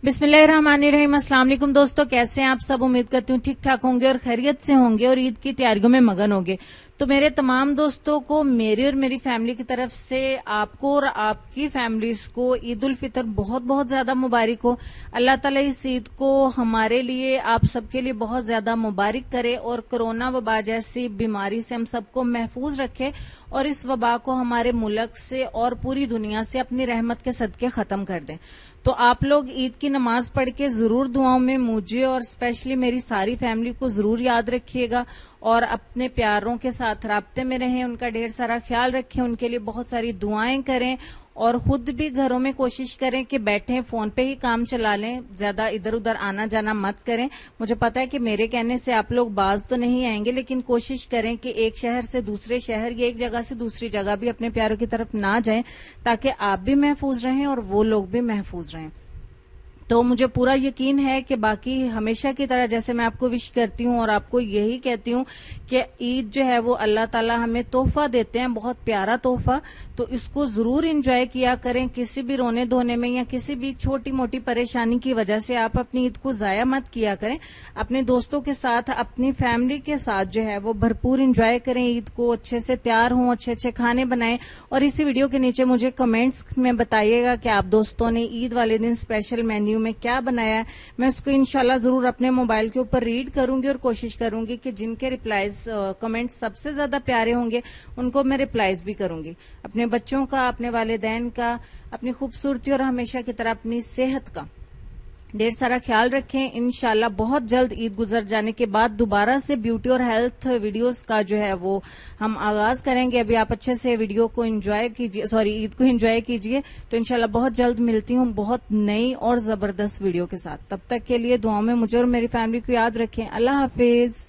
बिस्मिल्लाहिर्रहमानिर्रहीम। अस्सलाम वालेकुम दोस्तों, कैसे हैं आप सब। उम्मीद करती हूँ ठीक ठाक होंगे और खैरियत से होंगे और ईद की तैयारियों में मगन होंगे। तो मेरे तमाम दोस्तों को मेरी और मेरी फैमिली की तरफ से आपको और आपकी फैमिलीज को ईद उल फितर बहुत बहुत ज्यादा मुबारक हो। अल्लाह ताला इस ईद को हमारे लिए, आप सबके लिए बहुत ज्यादा मुबारक करे और कोरोना वबा जैसी बीमारी से हम सबको महफूज रखे और इस वबा को हमारे मुल्क से और पूरी दुनिया से अपनी रहमत के सदके खत्म कर दें। तो आप लोग ईद की नमाज पढ़ के जरूर दुआओं में मुझे और स्पेशली मेरी सारी फैमिली को जरूर याद रखिएगा और अपने प्यारों के साथ राब्ते में रहें, उनका ढेर सारा ख्याल रखें, उनके लिए बहुत सारी दुआएं करें और खुद भी घरों में कोशिश करें कि बैठें फोन पे ही काम चला लें, ज्यादा इधर उधर आना जाना मत करें। मुझे पता है कि मेरे कहने से आप लोग बाज तो नहीं आएंगे, लेकिन कोशिश करें कि एक शहर से दूसरे शहर या एक जगह से दूसरी जगह भी अपने प्यारों की तरफ ना जाएं, ताकि आप भी महफूज रहें और वो लोग भी महफूज रहें। तो मुझे पूरा यकीन है कि बाकी हमेशा की तरह जैसे मैं आपको विश करती हूँ और आपको यही कहती हूँ कि ईद जो है वो अल्लाह ताला हमें तोहफा देते हैं, बहुत प्यारा तोहफा, तो इसको जरूर एंजॉय किया करें। किसी भी रोने धोने में या किसी भी छोटी मोटी परेशानी की वजह से आप अपनी ईद को जाया मत किया करें। अपने दोस्तों के साथ, अपनी फैमिली के साथ जो है वो भरपूर एंजॉय करें ईद को, अच्छे से तैयार हों, अच्छे अच्छे खाने बनाएं और इसी वीडियो के नीचे मुझे कमेंट्स में बताइएगा कि आप दोस्तों ने ईद वाले दिन स्पेशल मेन्यू में क्या बनाया है। मैं उसको इंशाल्लाह जरूर अपने मोबाइल के ऊपर रीड करूंगी और कोशिश करूंगी कि जिनके रिप्लाईज कमेंट्स सबसे ज्यादा प्यारे होंगे उनको मैं रिप्लाईज भी करूंगी। अपने बच्चों का, अपने वालिदैन का, अपनी खूबसूरती और हमेशा की तरह अपनी सेहत का ढेर सारा ख्याल रखें। इंशाल्लाह बहुत जल्द ईद गुजर जाने के बाद दोबारा से ब्यूटी और हेल्थ वीडियोस का जो है वो हम आगाज करेंगे। अभी आप अच्छे से वीडियो को एंजॉय कीजिए, ईद को एंजॉय कीजिए। तो इंशाल्लाह बहुत जल्द मिलती हूँ बहुत नई और जबरदस्त वीडियो के साथ। तब तक के लिए दुआओं में मुझे और मेरी फैमिली को याद रखें। अल्लाह हाफिज।